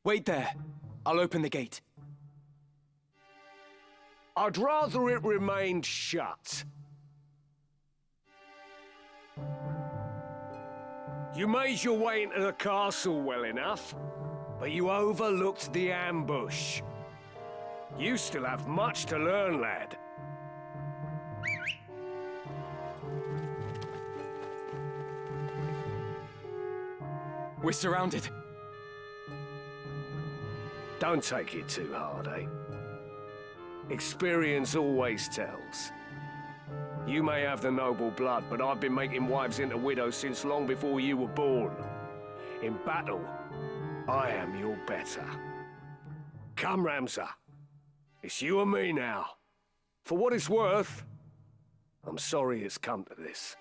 Wait there. I'll open the gate. I'd rather it remained shut. You made your way into the castle well enough, but you overlooked the ambush. You still have much to learn, lad. We're surrounded. Don't take it too hard, eh? Experience always tells. You may have the noble blood, but I've been making wives into widows since long before you were born. In battle, I am your better. Come, Ramsar. It's you and me now. For what it's worth, I'm sorry it's come to this.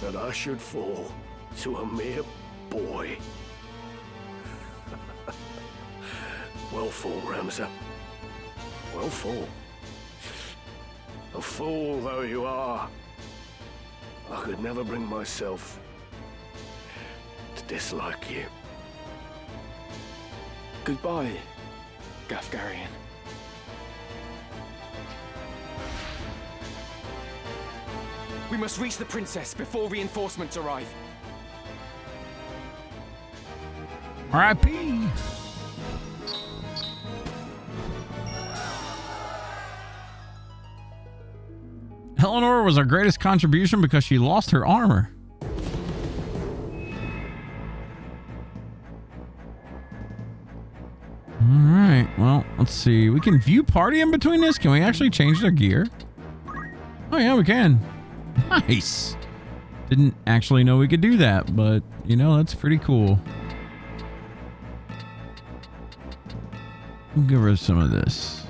that I should fall to a mere boy. Well fought, Ramza. Well fought. A fool though you are, I could never bring myself to dislike you. Goodbye, Gafgarian. We must reach the princess before reinforcements arrive. R.I.P. Eleanor was our greatest contribution because she lost her armor. Alright, well, let's see. We can view party in between this. Can we actually change their gear? Oh yeah, we can. Nice. Didn't actually know we could do that, but, you know, that's pretty cool. We'll give her some of this.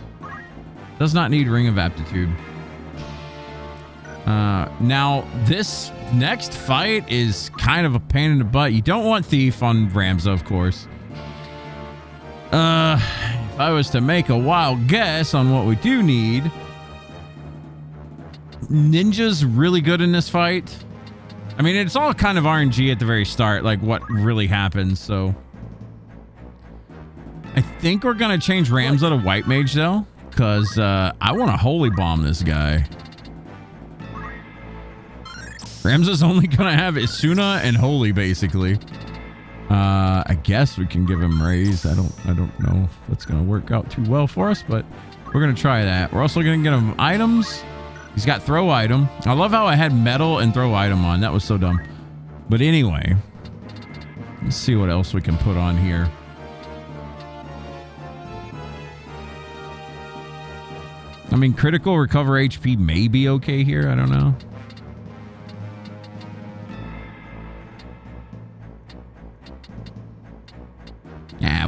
Does not need Ring of Aptitude. Now, this next fight is kind of a pain in the butt. You don't want Thief on Ramza, of course. If I was to make a wild guess on what we do need... Ninja's really good in this fight. I mean, it's all kind of RNG at the very start, like what really happens, so... I think we're gonna change Ramza to White Mage, though, because I want to Holy Bomb this guy. Ramza's only gonna have Isuna and Holy, basically. I guess we can give him Raise. I don't know if that's gonna work out too well for us, but we're gonna try that. We're also gonna get him items. He's got Throw Item. I love how I had Metal and Throw Item on. That was so dumb. But anyway, let's see what else we can put on here. I mean, critical recover HP may be okay here. I don't know. Yeah,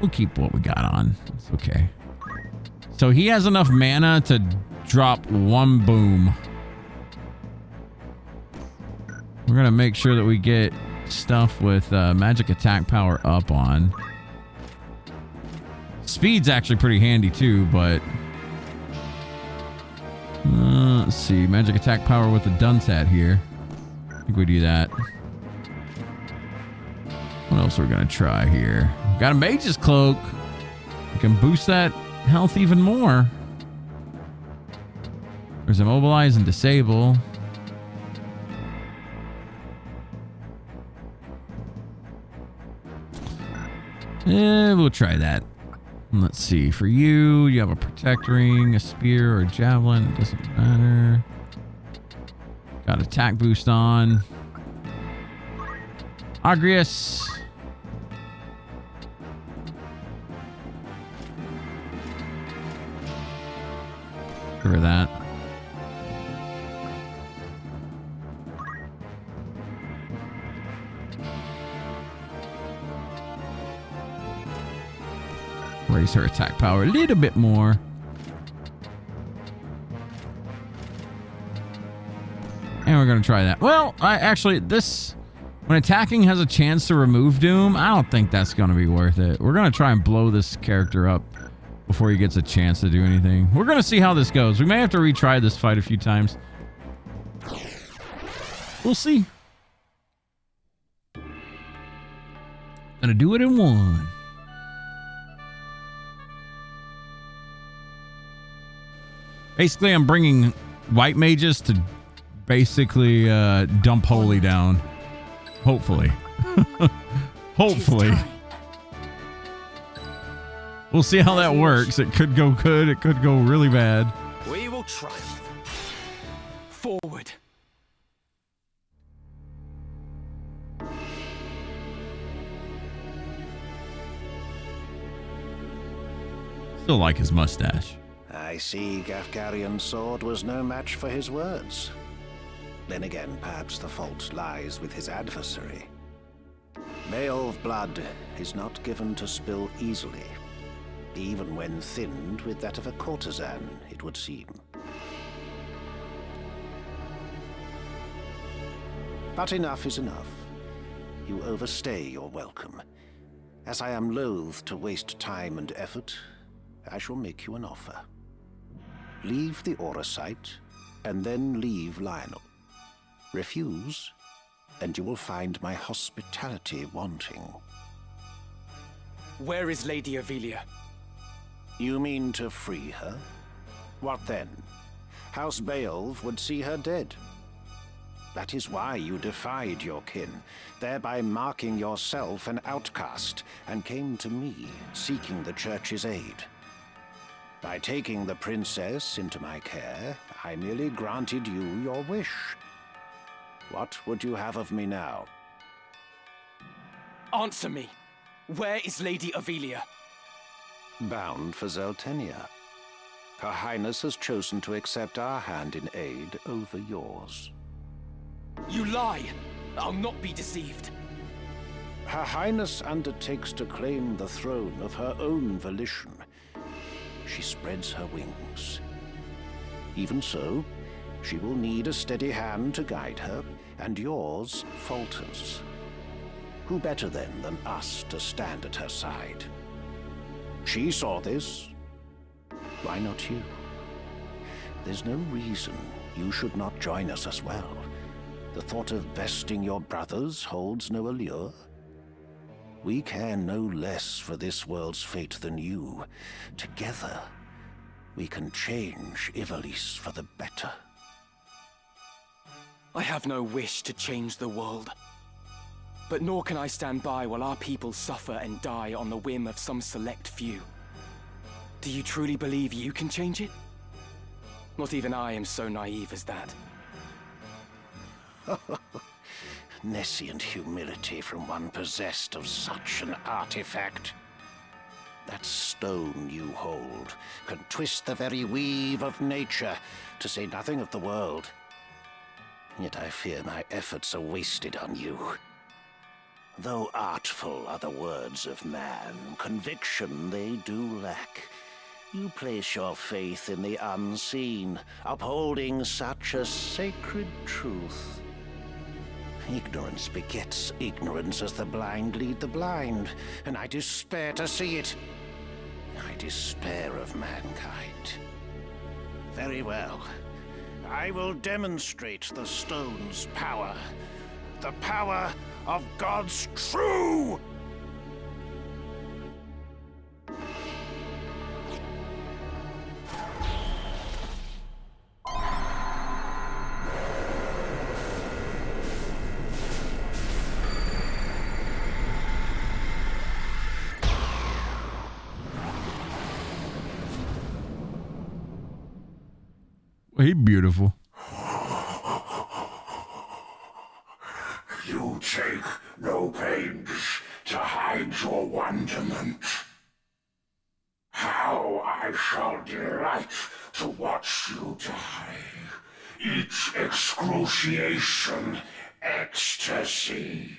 we'll keep what we got on. It's okay. So he has enough mana to drop one boom. We're gonna make sure that we get stuff with magic attack power up on. Speed's actually pretty handy too, but let's see, magic attack power with the Dunsat here. I think we do that. What else are we gonna try here? Got a Mage's Cloak. We can boost that health even more. There's Immobilize and Disable. We'll try that. Let's see. For you, you have a Protect Ring, a Spear, or a Javelin. It doesn't matter. Got attack boost on. Agrius. Cover that. Raise her attack power a little bit more. And we're going to try that. Well, when attacking has a chance to remove Doom, I don't think that's going to be worth it. We're going to try and blow this character up before he gets a chance to do anything. We're going to see how this goes. We may have to retry this fight a few times. We'll see. Gonna do it in one. Basically, I'm bringing white mages to basically dump Holy down. Hopefully. Hopefully. We'll see how that works. It could go good. It could go really bad. We will triumph. Forward. Still like his mustache. I see Gafgarian's sword was no match for his words. Then again, perhaps the fault lies with his adversary. Beowulf blood is not given to spill easily, even when thinned with that of a courtesan, it would seem. But enough is enough. You overstay your welcome. As I am loath to waste time and effort, I shall make you an offer. Leave the Aura site, and then leave Lionel. Refuse, and you will find my hospitality wanting. Where is Lady Ivalice? You mean to free her? What then? House Beowulf would see her dead. That is why you defied your kin, thereby marking yourself an outcast, and came to me, seeking the Church's aid. By taking the princess into my care, I merely granted you your wish. What would you have of me now? Answer me. Where is Lady Ivalice? Bound for Zeltennia. Her Highness has chosen to accept our hand in aid over yours. You lie! I'll not be deceived. Her Highness undertakes to claim the throne of her own volition. She spreads her wings. Even so, she will need a steady hand to guide her, and yours falters. Who better then than us to stand at her side? She saw this. Why not you? There's no reason you should not join us as well. The thought of besting your brothers holds no allure. We care no less for this world's fate than you. Together, we can change Ivalice for the better. I have no wish to change the world. But nor can I stand by while our people suffer and die on the whim of some select few. Do you truly believe you can change it? Not even I am so naive as that. Nescient humility from one possessed of such an artifact. That stone you hold can twist the very weave of nature, to say nothing of the world. Yet I fear my efforts are wasted on you. Though artful are the words of man, conviction they do lack. You place your faith in the unseen, upholding such a sacred truth. Ignorance begets ignorance as the blind lead the blind, and I despair to see it. I despair of mankind. Very well. I will demonstrate the stone's power. The power of God's true! Hey, beautiful. You take no pains to hide your wonderment. How I shall delight to watch you die. Each excruciation, ecstasy.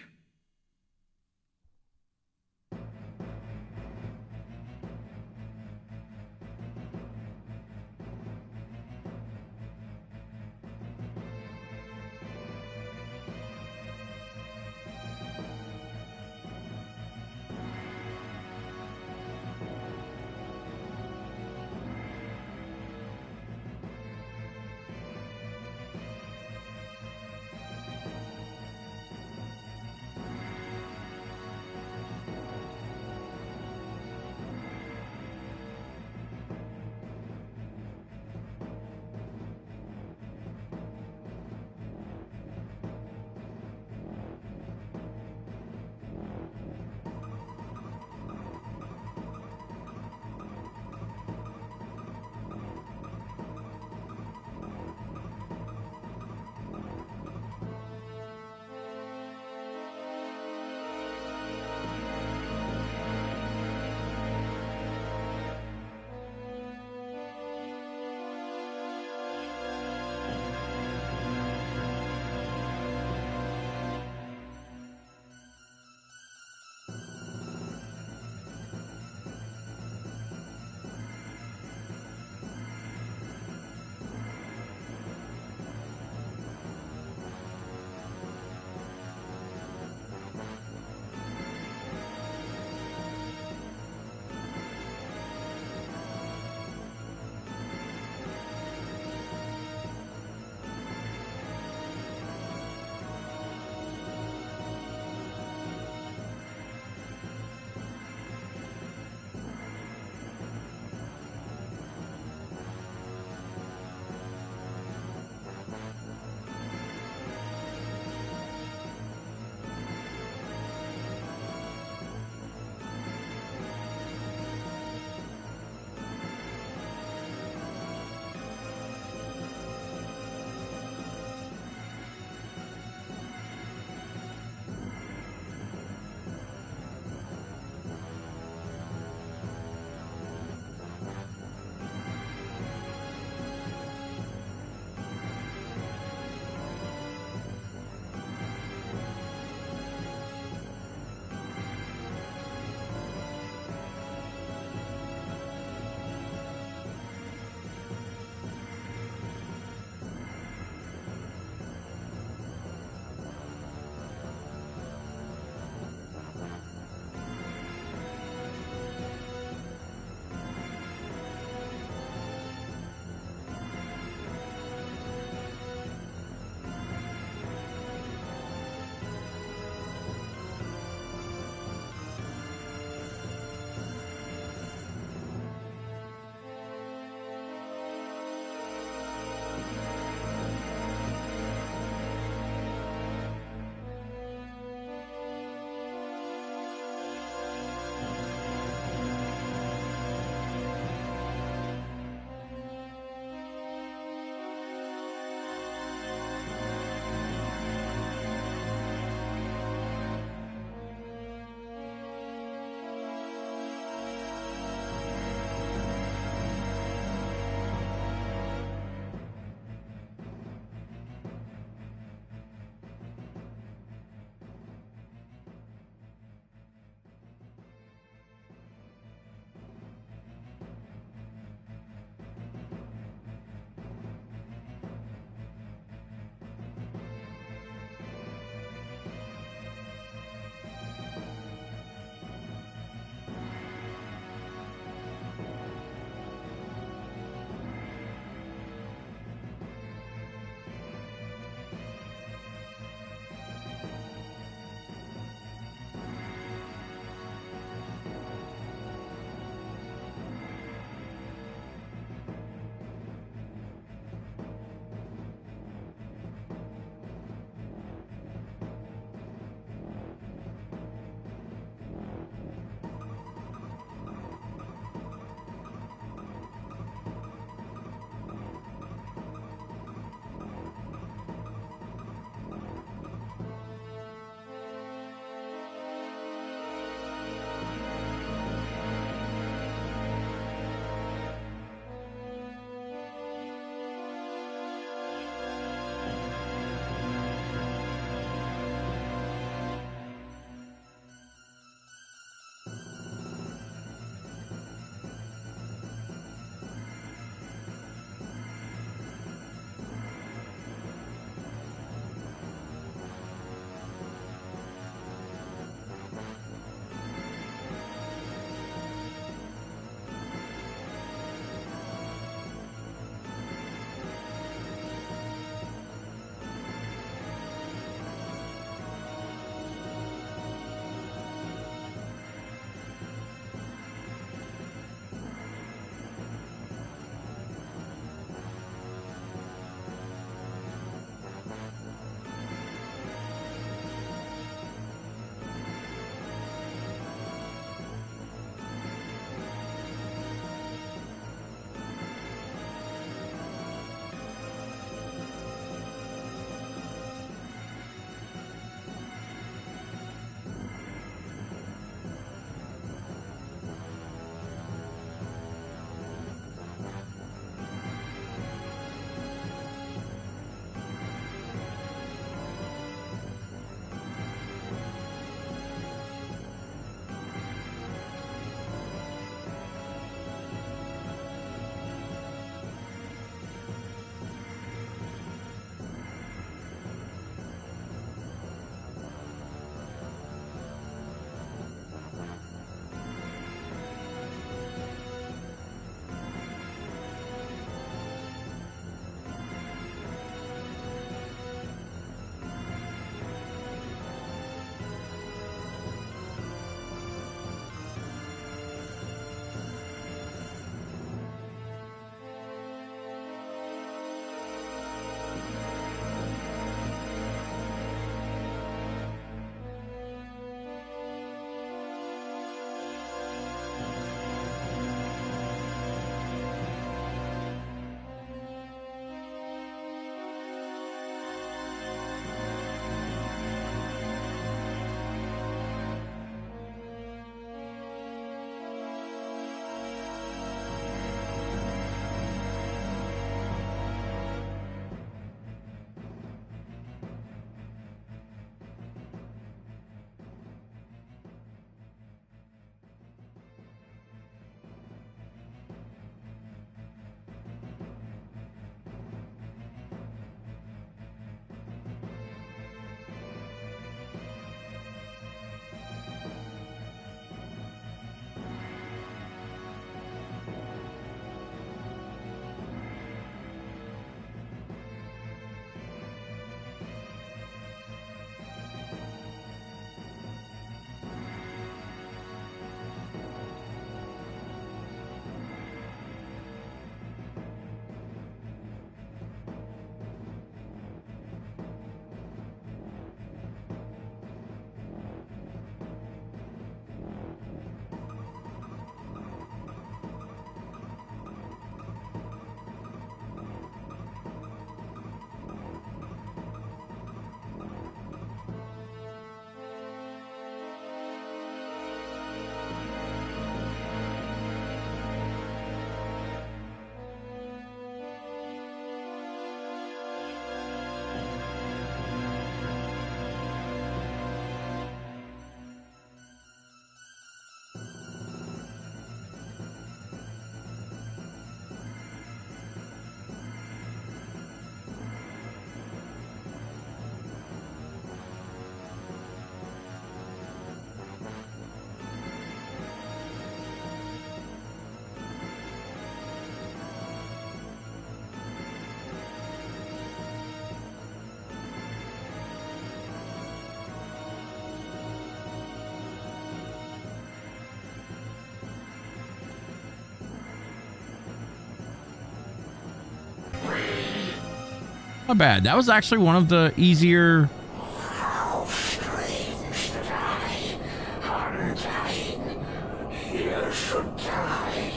Not bad. That was actually one of the easier. How strange that I, undying, here should die.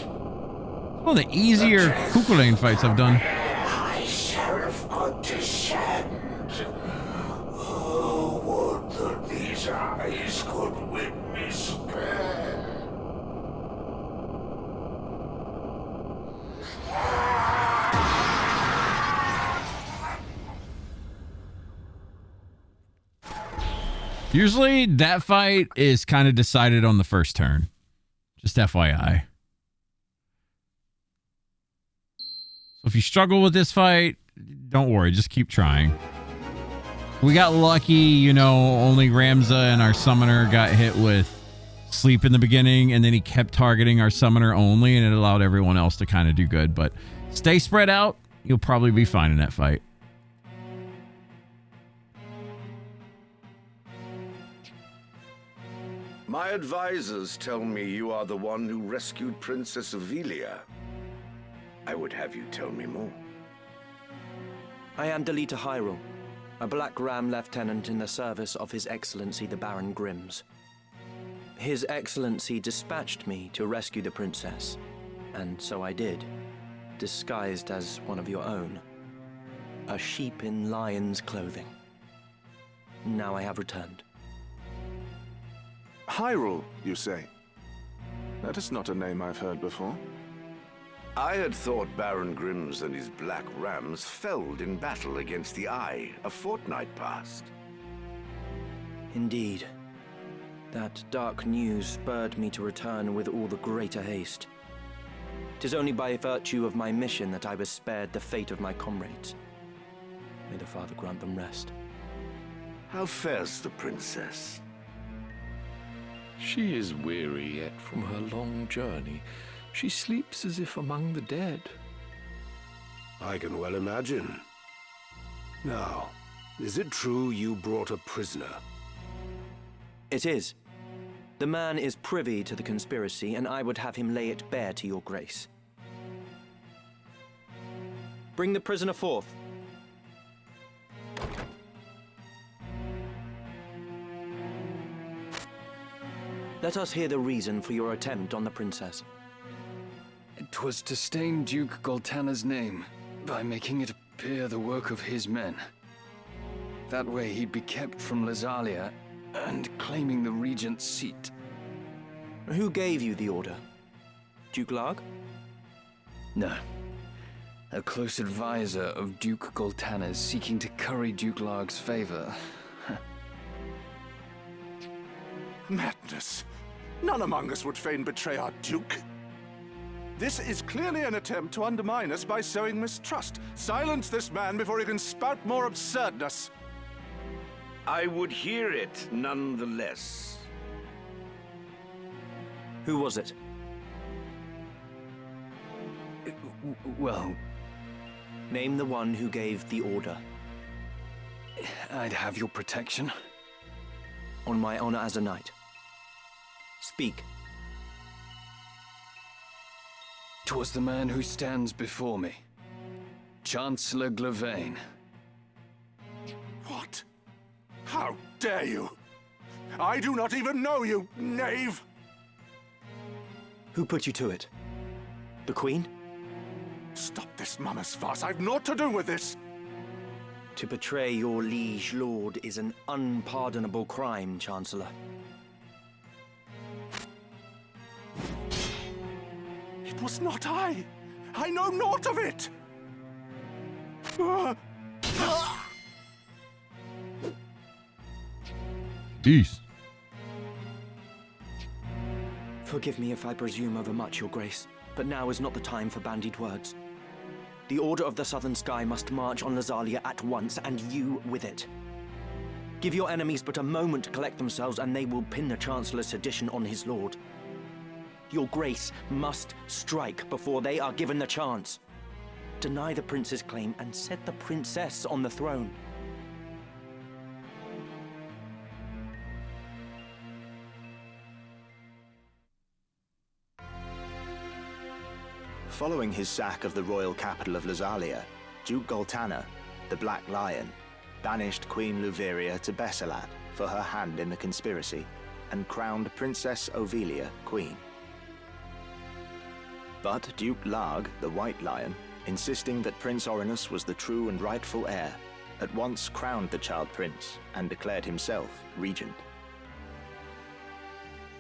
One of the easier Kukulane fights I've done. Myself could descend. Oh, would that these eyes could witness pain. Usually that fight is kind of decided on the first turn. Just FYI. So if you struggle with this fight, don't worry. Just keep trying. We got lucky, you know, only Ramza and our summoner got hit with sleep in the beginning, and then he kept targeting our summoner only, and it allowed everyone else to kind of do good. But stay spread out. You'll probably be fine in that fight. My advisors tell me you are the one who rescued Princess Ivalice. I would have you tell me more. I am Delita Hyrule, a Black Ram lieutenant in the service of His Excellency the Baron Grimms. His Excellency dispatched me to rescue the princess, and so I did, disguised as one of your own. A sheep in lion's clothing. Now I have returned. Hyrule, you say? That is not a name I've heard before. I had thought Baron Grimms and his Black Rams felled in battle against the Eye a fortnight past. Indeed. That dark news spurred me to return with all the greater haste. 'Tis only by virtue of my mission that I was spared the fate of my comrades. May the Father grant them rest. How fares the princess? She is weary yet from her long journey. She sleeps as if among the dead. I can well imagine. Now, is it true you brought a prisoner? It is. The man is privy to the conspiracy, and I would have him lay it bare to your grace. Bring the prisoner forth. Let us hear the reason for your attempt on the princess. It was to stain Duke Goltana's name by making it appear the work of his men. That way he'd be kept from Lazalia and claiming the regent's seat. Who gave you the order? Duke Larg? No. A close advisor of Duke Goltana's seeking to curry Duke Larg's favor. Madness. None among us would fain betray our Duke. This is clearly an attempt to undermine us by sowing mistrust. Silence this man before he can spout more absurdness. I would hear it nonetheless. Who was it? Well, Name the one who gave the order. I'd have your protection. On my honor as a knight. Speak. 'Twas the man who stands before me. Chancellor Glavain. What? How dare you? I do not even know you, knave! Who put you to it? The Queen? Stop this mama's farce. I've naught to do with this. To betray your liege lord is an unpardonable crime, Chancellor. It was not I. I know naught of it. Peace. Forgive me if I presume overmuch, Your Grace, but now is not the time for bandied words. The Order of the Southern Sky must march on Lazalia at once, and you with it. Give your enemies but a moment to collect themselves, and they will pin the Chancellor's sedition on his lord. Your Grace must strike before they are given the chance. Deny the prince's claim and set the princess on the throne. Following his sack of the royal capital of Lazalia, Duke Goltana, the Black Lion, banished Queen Luveria to Besselat for her hand in the conspiracy, and crowned Princess Ovelia queen. But Duke Larg, the White Lion, insisting that Prince Orinus was the true and rightful heir, at once crowned the child prince and declared himself regent.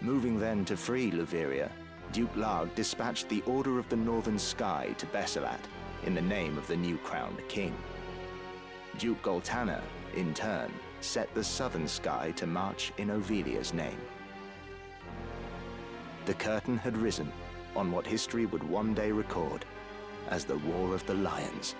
Moving then to free Luveria, Duke Larg dispatched the Order of the Northern Sky to Besselat in the name of the new crowned king. Duke Goltanna, in turn, set the Southern Sky to march in Ovelia's name. The curtain had risen on what history would one day record as the War of the Lions.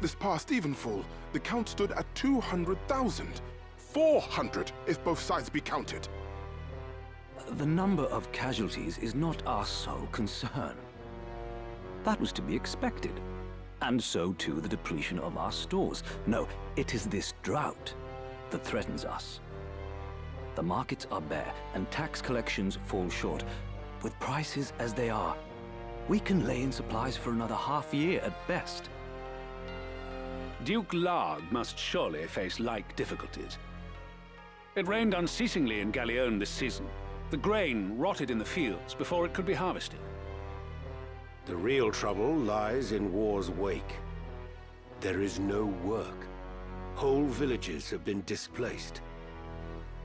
This past evenfall, the count stood at 200,000. 400 if both sides be counted. The number of casualties is not our sole concern. That was to be expected. And so too the depletion of our stores. No, it is this drought that threatens us. The markets are bare and tax collections fall short. With prices as they are, we can lay in supplies for another half year at best. Duke Larg must surely face like difficulties. It rained unceasingly in Galleon this season. The grain rotted in the fields before it could be harvested. The real trouble lies in war's wake. There is no work. Whole villages have been displaced.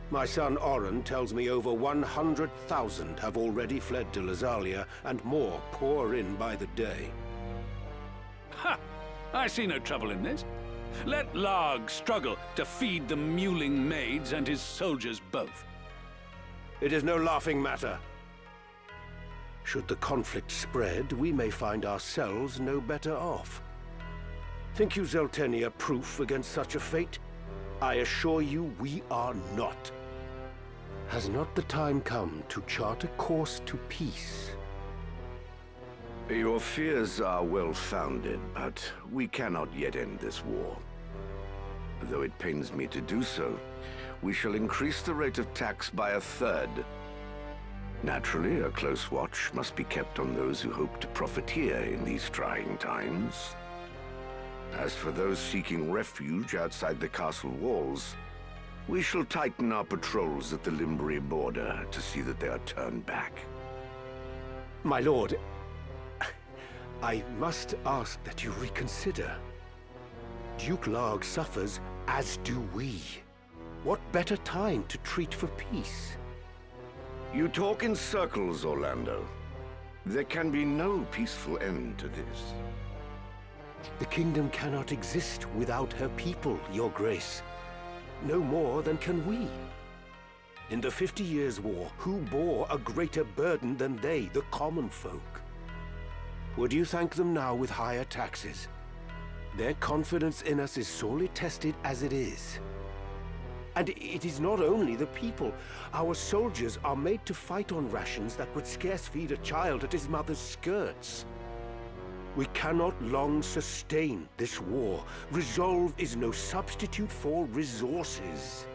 My son Oren tells me over 100,000 have already fled to Lazalia, and more pour in by the day. Ha! I see no trouble in this. Let Larg struggle to feed the mewling maids and his soldiers both. It is no laughing matter. Should the conflict spread, we may find ourselves no better off. Think you Zeltennia proof against such a fate? I assure you we are not. Has not the time come to chart a course to peace? Your fears are well-founded, but we cannot yet end this war. Though it pains me to do so, we shall increase the rate of tax by 1/3. Naturally, a close watch must be kept on those who hope to profiteer in these trying times. As for those seeking refuge outside the castle walls, we shall tighten our patrols at the Limbri border to see that they are turned back. My lord, I must ask that you reconsider. Duke Larg suffers, as do we. What better time to treat for peace? You talk in circles, Orlando. There can be no peaceful end to this. The kingdom cannot exist without her people, Your Grace. No more than can we. In the 50 Years' War, who bore a greater burden than they, the common folk? Would you thank them now with higher taxes? Their confidence in us is sorely tested as it is. And it is not only the people. Our soldiers are made to fight on rations that would scarce feed a child at his mother's skirts. We cannot long sustain this war. Resolve is no substitute for resources.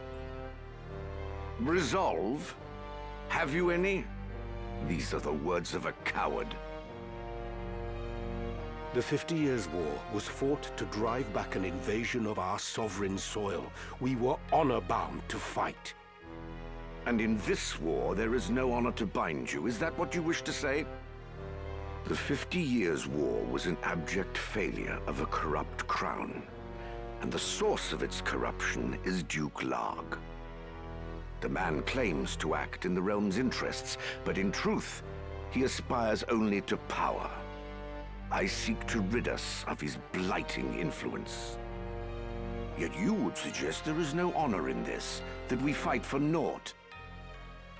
Resolve? Have you any? These are the words of a coward. The 50 Years' War was fought to drive back an invasion of our sovereign soil. We were honor-bound to fight. And in this war, there is no honor to bind you. Is that what you wish to say? The 50 Years' War was an abject failure of a corrupt crown. And the source of its corruption is Duke Larg. The man claims to act in the realm's interests, but in truth, he aspires only to power. I seek to rid us of his blighting influence. Yet you would suggest there is no honor in this, that we fight for naught.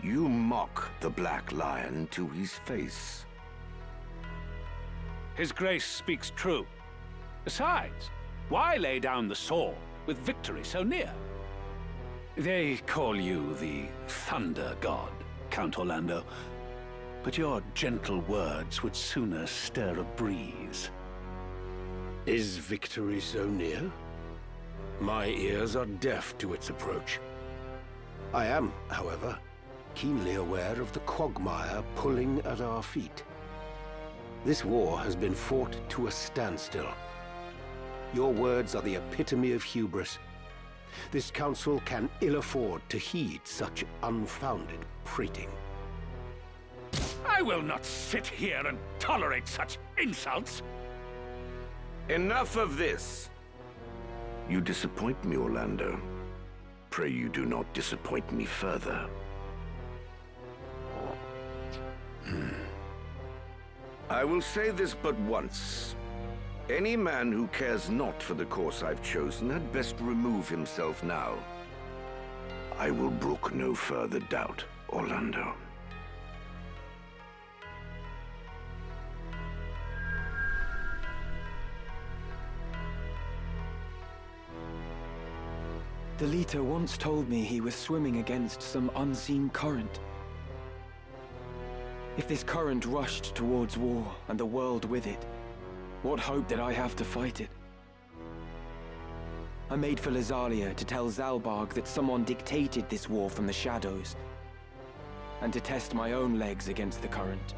You mock the Black Lion to his face. His Grace speaks true. Besides, why lay down the sword with victory so near? They call you the Thunder God, Count Orlando. But your gentle words would sooner stir a breeze. Is victory so near? My ears are deaf to its approach. I am, however, keenly aware of the quagmire pulling at our feet. This war has been fought to a standstill. Your words are the epitome of hubris. This council can ill afford to heed such unfounded prating. I will not sit here and tolerate such insults! Enough of this! You disappoint me, Orlando. Pray you do not disappoint me further. I will say this but once. Any man who cares not for the course I've chosen had best remove himself now. I will brook no further doubt, Orlando. The leader once told me he was swimming against some unseen current. If this current rushed towards war, and the world with it, what hope did I have to fight it? I made for Lazalia to tell Zalbarg that someone dictated this war from the shadows, and to test my own legs against the current.